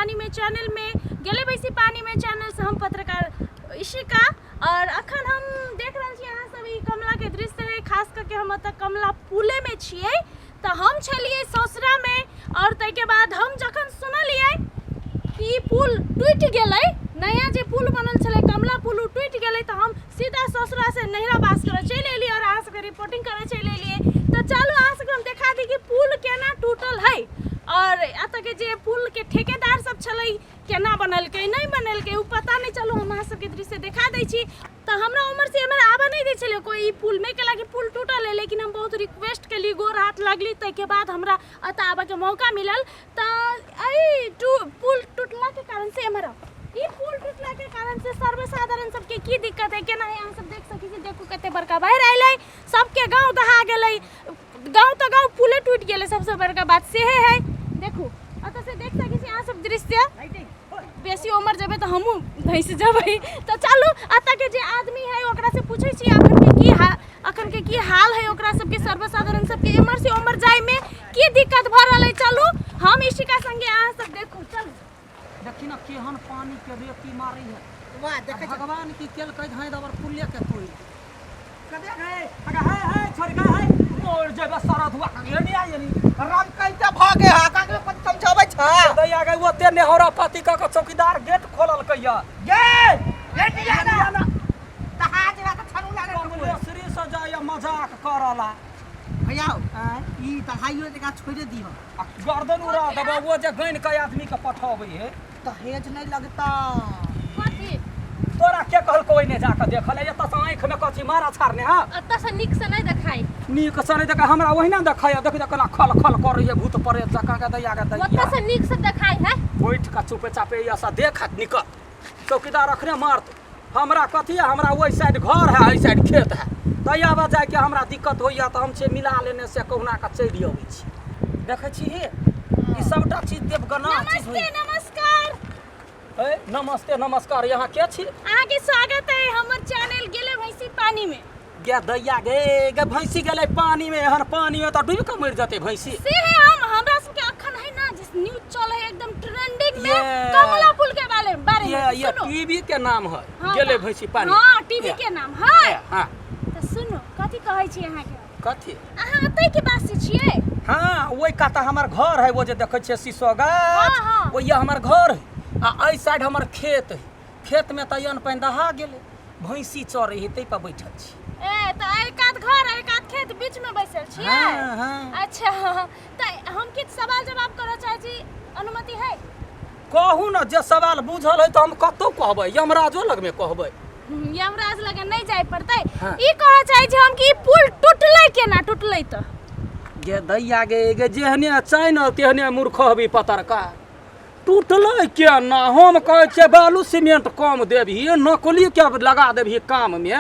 पानी में चैनल में गेले भैंसी पानी में चैनल से हम पत्रकार इशिका और अखन हम देख रहे छी यहाँ सब कमला के दृश्य है। खास करके हम कमला पुले में छिए तो हम छलिए ससुरा में और तै बाद हम जखन सुनलिए कि पुल टूट गए नया जे पुल बनल छले कमला पुल टूट गए तो हम सीधा ससुरा से नहरा बास करे चल एलिए और अहाँ सबके रिपोर्टिंग करे चल एलिए। तो चलो अहाँ सबके हम देखा दी कि पुल केना टूटल है और अतः के जे पुल के ठेकेदार सब छले केना बनलकै नहीं बनलकै उ पता नहीं। चलो हम अहाँ सबके दृश्य देखा दै छी। तो हमरा उम्र से हमरा आबा नहीं दै छले कोई पुल में केला कि पुल टूटल है, लेकिन हम बहुत रिक्वेस्ट केली गोर हाथ लगली तै के बाद हमरा अत आबा के मौका मिलल। तो पुल टूटला के कारण से हमरा ई पुल टूटला के कारण से सर्वसाधारण सबके की दिक्कत है केना है अहाँ सब देख सकी छी। देखो कते बड़का बाढ़ आइलै सबके गांव दहा गेलै गांव तो गांव पुले टूट गेलै सबसे बड़का बात से है। देखो अत से देख सकी छी अहाँ सब दृश्य बेसी उम्र जबे तो हमहू भैंस जबै। तो चलू अत के जे आदमी है ओकरा से पूछे छी अखन के की हाल है ओकरा सबके सर्वसाधारण सबके इम्हर से उम्र जाय में की दिक्कत भ रहल है। चलू हम इशिका संगे अहाँ सब देखू चलू देखी ना केहन पानी के रेती मारी है वाह देखे भगवान की केल कह धाय दबर पुलिया के तोड़ कदे है है छोड़ का है मोर जब सारा धुआ के नहीं आई नहीं राम कैसे भागे हा काके पत समझाबै छ दैया गए ओते नेहरा पाती का चौकीदार गेट खोलल कहिया गेट जाना दहा जरा त छनु लागे कमले श्री सजाया मजाक करला भैया ई दहाइयो जगह छोड़े दियो गर्दन उड़ा दबा वो जे गइन के आदमी के पठाबै है दहेज नहीं लगता कथी तोरा के कहल कोई ने जाके देखल है त आंख में कथी मारा छारने हां अत से निक से नहीं देखाई नीक से नहीं देख हमरा ओहिना देखाय देख केना खल खल कर है भूत प्रेत जका के दैया के दैया अत से निक से देखाई है बैठ का चुपे चापे ऐसा देख निकल चौकीदार अखने मारत हमरा कथी है हमरा ओई साइड घर है ई साइड खेत है दैया आवाज जाय के हमरा दिक्कत होइया त हम से मिला लेने से कहुना का चली आबै छी देखै छी हे ई सबटा चीज देवगना चीज होई। नमस्कार ए नमस्ते नमस्कार यहाँ के छी अहाँ के स्वागत है हमर चैनल गेले भैंसी पानी में गे दैया गे भैंसी गेलै पानी में हर पानी में त डूब के मर जते भैंसी से है हमरा सब के अखन है ना जिस न्यूज चल है एकदम ट्रेंडिंग में कमला पुल के बारे में ये टीवी के नाम है गेलै भैंसी पानी हां टीवी के नाम है हां तो सुनो कथी कहै छी अहाँ के कथी अहाँ अतै के बासी छियै हाँ वही कहता हमार घर है वो जो देखे छे शीशो गाछ हाँ। वही हमार घर है आ आई साइड हमार खेत है खेत में तयन पानी दहा गेले भैंसी चरे है तै पर बैठल छी ए तो एक आध घर एक आध खेत बीच में बैसल छियै हाँ, हाँ। अच्छा तो हम किछ सवाल जवाब करऽ चाहै छी अनुमति है कहू ना जे सवाल बुझल है तो हम कतौ कहबै यमराजो लग में कहबै यमराज लगे नहीं जाय पड़तै हाँ। ई कहऽ चाहै छी हम कि पुल टूटलै केना टूटलै त गे दैया गे जेहने चाइनल तेहने मूर्ख हबी पतरका टूटलै केना हम कहै छियै बालू सीमेंट कम देबही नकली के लगा देबही काम में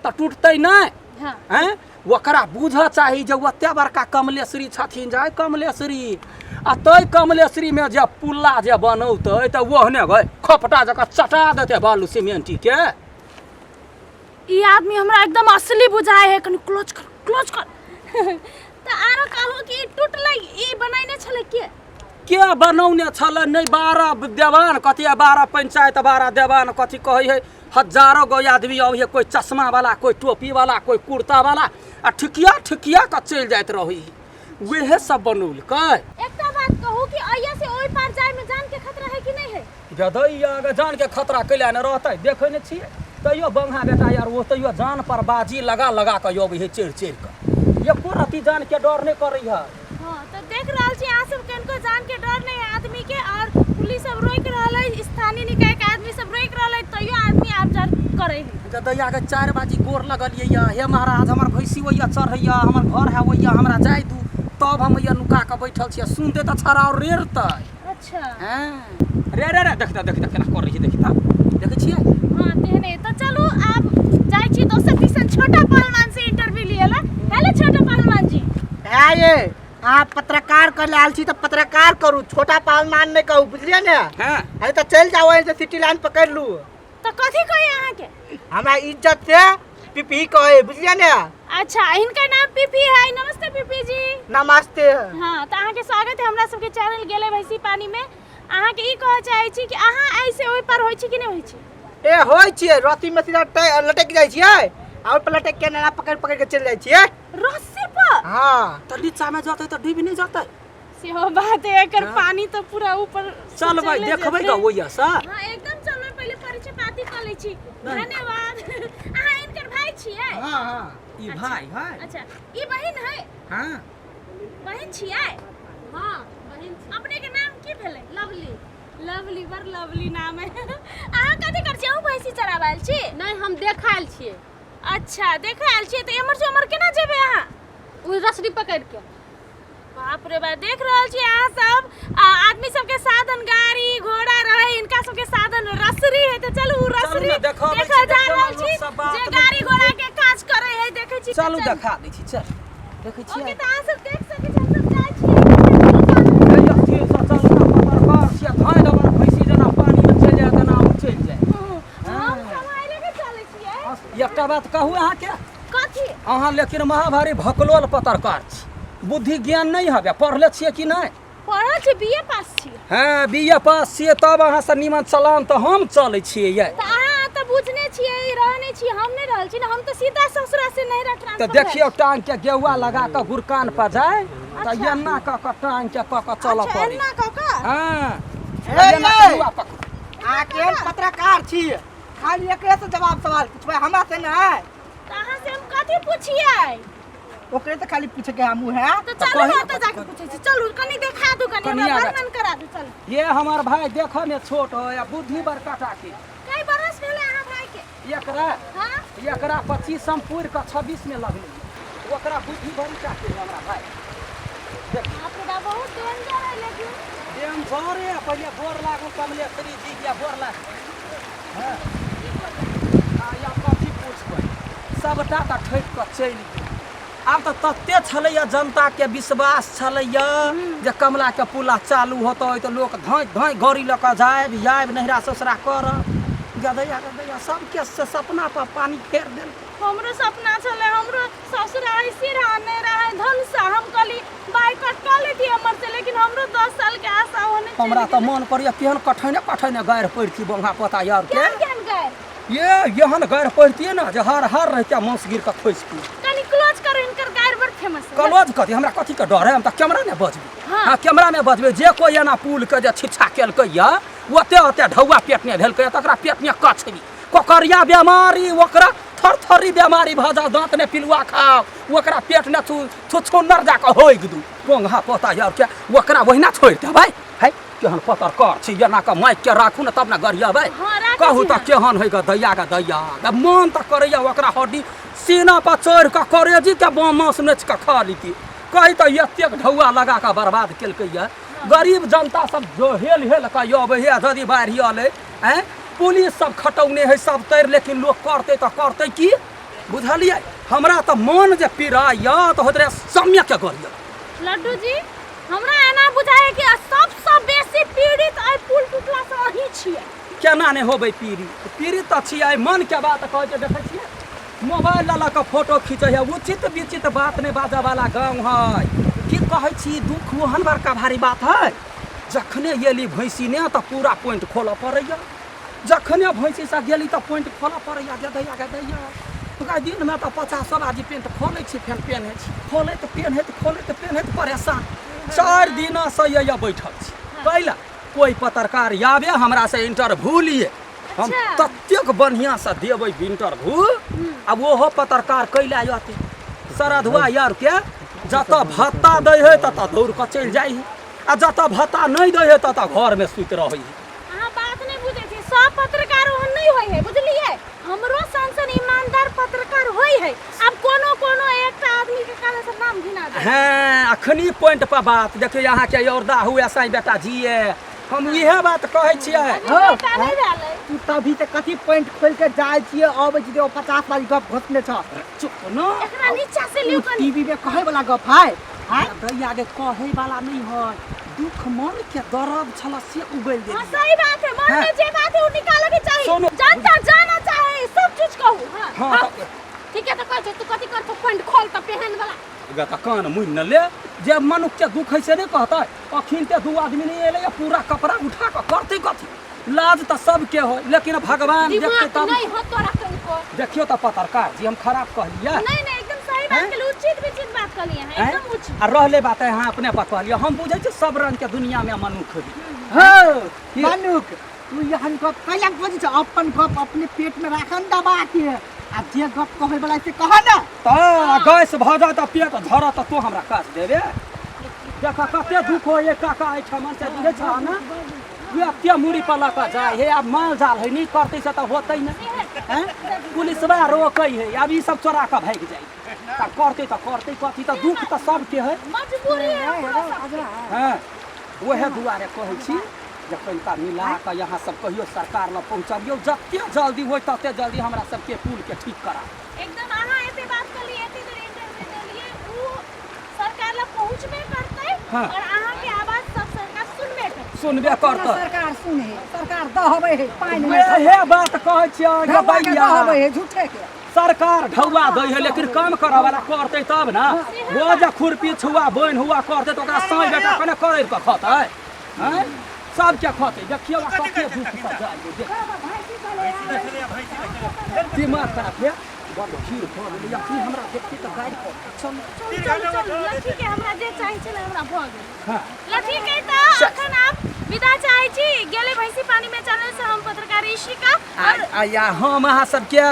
त टूटतै नहीं हां हैं ओकरा बुझ चाही जे ओते बड़का कमलेश्वरी छथिन जाय कमलेश्वरी आ तै कमलेश्वरी में जे पुल्ला जे बनौतै त ओहने गए खपटा जका चटा देते बालू सीमेंटी के ई आदमी हमरा एकदम असली बुझाय है कनी क्लोज कर त आरो कहू कि टूटलै ई बनाइने छले के बनौने छले नहीं 12 देवान कथी 12 पंचायत 12 देवान कथी कहै है हजारों गो आदमी अब है कोई चश्मा वाला कोई टोपी वाला कोई कुर्ता वाला आ ठिकिया का चल जात रही वेहे सब बनौल कै एकटा बात कहू कि अइया से ओइ पार जाय में जान के खतरा है कि नहीं है गदैया के जान के खतरा कैला न रहतै देखै न छियै तैयो बंगा बेटा यार वो तैयो जान पर बाजी लगा के योब है चढ़ के एको रति जान के डर नहीं करै है हां तो देख रहल छी आ सब कनको जान के डर नहीं है आदमी के और पुलिस सब रोक रहल है स्थानीय निकाय के आदमी सब रोक रहल है तैयो आदमी आबजार करे है गदैया के 4 बाजी गोर लगलिए या हे महाराज हमर भैंसी ओइया चढ़ैया हमर घर है ओइया हमरा जाय दू तब हम या नुका के बैठल छियै सुनते त छरा और रेरतै अच्छा हां रे देखता केना कर रही देखता देखै छियै हां तेने तो चलो आप जाय छी दोसर दिसन छोटा पहलवान से इंटरव्यू लियला हेलो छोटा पहलवान जी ये आप पत्रकार कर लाल छी तो पत्रकार करू छोटा पहलवान नहीं कहू बुझलिए ने हां अरे तो चल जाओ ऐसे सिटी लाइन पकड़ लू तो कथी कहे अहाँ के हमरा इज्जत से पीपी कहे बुझलिए ने अच्छा इनका नाम पीपी है नमस्ते पीपी जी नमस्ते हां तो अहाँ के स्वागत है हमरा सबके चैनल गेले भैंसी पानी में अहाँ के ई कह चाहे छी कि अहाँ ऐसे ओइ पर होई छी कि नहीं होई छी? ए होय छियै रस्सी में सीधा लटक जाइ छियै और पर लटक के ना पकड़ पकड़ के चल जाइ छियै। रस्सी पर? हां तो नीचा में जाते तो डूब नहीं जाते। सेहो बात है, एकर पानी तो पूरा ऊपर चल भाई देखबै ग ओइया सा। हां एकदम चलबै, पहले परिचय पाती कर लै छी। धन्यवाद। अहाँ इनकर भाई छियै? हां हां ई भाई है। अच्छा, ई बहिन है? हां बहिन छियै? हां बहिन छी। अपने के नाम की भेलै? लवली। लवली, बड़ लवली नाम है। अहाँ कथि कर छी? अहूँ भैंसी चराबैल छी? नहीं, हम देखायल छियै। अच्छा, देखायल छी तो एमर से उमर केना जेबै अहाँ? उ रसरी पकड़ के। बाप रे बाप, देख रहल छी अहाँ सब आदमी सबके साधन गाड़ी घोड़ा रहे, इनका सबके साधन रसरी है। तो चलू उ रसरी देखा जा रहल छी जे गाड़ी घोड़ा के काज करे है, देखे छी। चलू देखा दै छी, चल देखै छी। ओके, तो अहाँ सब देख सकै छी, हम सब जाइ छी। एया के सा चल पत्रकार छिया धान हमर भैंसी जना पानी में चल जाए तना हम चल जाए। हम समाइले के चलै छियै। एकटा बात कहू अहाँ के, कथि? अहाँ लेकिन महाभारी भकलोल पत्रकार छी, बुद्धि ज्ञान नहीं हवे, पढ़ले छिए कि नहीं? पढ़ल छी, बीए पास छी। हाँ बीए पास छिए तब अहाँ से निमन चलान तो हम चलै छिए ये। तो अहाँ तो बुझने छियै, रहने छियै, हम नहीं रहल छी ना, हम तो सीधा ससुरा से नहीं रह ट्रांसफर। तो देखियो टांग के गेहुआ लगा के गुरकान पर जाए तो एन्ना क टांग के क चल अच्छा, पड़ी। एन्ना क क? हाँ ए, एन्ना ए। गेहुआ पकड़। आ केहन पत्रकार छी? खाली एकरे से जवाब सवाल पूछबै, हमरा से नहीं। तो अहाँ से हम कथि पूछियै? ओकरे से खाली पूछे के हमहू है। तो चलू वहाँ तो जाके पूछे छी। चलू कनी देखा दू, कनी कनी हमरा आगा वर्णन करा दू। चल। ये हमार भाई देखो ने छोट हो या बुद्धि बड़का टाके। कई बरस भेले अहाँ भाई के? एकरा हां 25 हम पूर के 26 में लगली, ओकरा बुद्धि बड़ी टाके हमरा भाई। बाप रे बाप, बहुत डेंजर है लेकिन। एम भरे पहिले बोर लागू कमले श्री जी के बोर लाग। हां या कथी पूछबै सबटा त ठैक के चलि गेल। आब तऽ तते छलैया जनता के विश्वास छलैया जे कमला के पुला चालू होतै तो लोग धाँइ धाँइ गाड़ी लऽ कऽ जायब नहिरा ससुरा कर गदैया गदैया सबके सपना पर पानी फेर देल। हमरो सपना छले, हमरो ससुर ऐसे रहने रहे धनसा, हम कहली बाइकट कर लेती हमर से, लेकिन हमरो 10 साल के आशा होने चाहिए। हमरा तऽ मन पड़िया केहन कठैने गाड़ि पड़ती बंगा पता यार के केहन गए ये यहन गाड़ि पड़ती ना जे हर रहते मांस गिर के खोसती। कनी क्लोज करो, इनकर गायर बड़ फेमस है। क्लोज कथी हमरा कथी के डर है, हम तऽ कैमरा में बजबै। हाँ। हाँ कैमरा में बजबै, जे कोई एना पुल के जे छिछा केलकै या ओते ढौआ पेट में भेलकै तकरा पेट में कछली कोकरिया बीमारी, ओकरा थरथरी बीमारी भ जा, दांत ने पिलुआ खाओ, ओकरा पेट ने छुछुन्नर जाके होइग दू पोंगा पोता यार के ओकरा वहिना छोड़ दे भाई। है केहन पत्रकार छी, एना के माइक के राखू न तब न गरियाबै। हाँ, राखै कहू छी तऽ हम। केहन है ग दैया ग दैया, मन तऽ करैया ओकरा हड्डी सीना पर चढ़ के करेजी के मांस नोच के खा लीती। कही तऽ एतेक ढौआ लगा के बर्बाद केलकै या। गरीब जनता सब जो हेल के अबै हे यदि बाढ़ि अलै हैं, पुलिस सब खटौने है सब तैर, लेकिन लोग करते तो करते की बुझलिए। हमरा तो मन जे पिराया तो होत रहे सम्य के गरिया। लड्डू जी, हमरा एना बुझाय कि सबसे बेसी पीड़ित आई पुल टूटला से अही छियै। केना नहीं होबै पीड़ित तऽ छियै। मन के बात कहै छै, देखै छियै मोबाइल लऽ के फोटो खींचे है, उचित विचित बात नहीं बाजा वाला गाँव है। की कहै छी दुख ओहन बड़का भारी बात है। जखने एली भैंसी ने तो पूरा पॉइंट खोलऽ पड़ैया, जखने भैंसी से गेली तो पॉइंट खोलऽ पड़ैया। गदैया ओकरा दिन में तो 50 बाजी पेंट खोलै छी, फेर पेन्है छी, खोलैत पेन्हैत परेशान 4 दिन से ये बैठल छी। कैला कोई पत्रकार आवे हमरा से इंटरव्यू लिए, हम ततेक बढ़िया से देबै इंटरव्यू। अब ओहो पत्रकार कैला आते सरधुआ यार के जत भत्ता दै है तत दौड़ के चल जाइ है, आ जत भत्ता नहीं दै है तत घर में सुत रहे है। अहाँ बात नहीं बुझे छी, सब पत्रकार ओहन नहीं होय है, बुझलिए। हमरो संसन ईमानदार पत्रकार होय है। अब कोनो एकटा आदमी के काहे से नाम गिना दे। हाँ अखनी पॉइंट पर बात देखिए, यहाँ के योरदा हुए साई बेटा जिए, हम इहे बात कहै छियै। बेटा नहीं रहले तू तभी से कथी पॉइंट खोल के जाय छियै, अबै छी 50 बारी गप घोसने छ। चुप न, एकरा नीचा से लियो कनी। टीवी में कहे वाला गप है। दैया के कहे वाला नहीं है, दुख मन के दर्द छला से उगल दे। हां सही बात है, मन में जे बात है वो निकाले के चाहिए। सुनो। जनता जाना चाहे सब चीज कहू। हां हाँ ठीक है, तो कह तू कथी कर, तो पॉइंट खोल तो पहन वाला। गा त कान मुइन न ले, जे मनुष्य के दुख है से नहीं कहता। अखिन ते दू आदमी नहीं एले पूरा कपड़ा उठा के करते कथी लाज तो सबके हो लेकिन भगवान देखते दिमाग तब नहीं हो तोरा तुमको। देखियो तो पत्रकार जी हम खराब कहलिए नहीं नहीं एकदम सही बात के लिए उचित बात कर लिए हैं एकदम उचित। आ रहले बात है हाँ अपने बतलिए हम बुझे छी सब रंग के दुनिया में मनुष्य भी हो मनुक तू यहाँ गप कैला बजे छ अपन गप अपने पेट में राखन दबा के आ जे गप कहै वाला से कह ना तो गैस भ जा त पेट धर त तो हमरा काट देबे देख कते दुख हो ये काका आई ठमन से दिए छ ना ये क्या मुड़ी पर लगा जाए हे अब माल जाल है नहीं करते से तो होते ना हैं पुलिस बा रोकै है अब ई सब चोरा के भाग जाए त करते कथी त दुख त सबके है मजबूरी है। हां वहे दुआरे कहै छी जे कनिका मिला के यहाँ सब कहियो सरकार ल पहुंचाबियो जते जल्दी होय तते जल्दी हमरा सबके पुल के ठीक करा एकदम अहाँ एते बात कर लिए एते देर इंटरव्यू दे लिए वो सरकार ला पहुंचबे करते हाँ। और अहाँ के आवाज सब सरकार सुनबे करते सरकार सुने सरकार दहबै है पानी में हे बात कहै छियै गे भैया दहबै है झूठे के सरकार ढौआ दै है लेकिन काम करे वाला करते तब ना वो जे खुरपी छुआ बन हुआ करते तो ओकरा साँझ बेटा कने कर के खतै हैं सब के खतै देखियो कते दुख सब जाय दिमाग खराब है बड़ खीर खा गेलै या फिर हमरा देखते त गाड़ी पर चल चल लठी के हमरा जे चाहि छै ना हमरा भ गेल हां लठी के त अखन आप विदा चाहै छी गेले भैंसी पानी में चैनल से हम पत्रकार ईशिका और या हम अहाँ सबके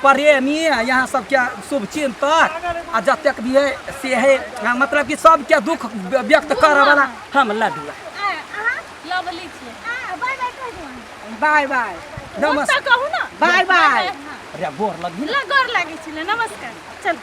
प्रेमी यहाँ सबके शुभचिंतक आ जतेक भी है से है मतलब कि सबके दुख व्यक्त करे वाला हम लड्डू अहाँ लवली छी बाय बाय कह दो बाय बाय नमस्कार कहू ना बाय बाय अरे गोर लगी गोर लागे छले नमस्कार चल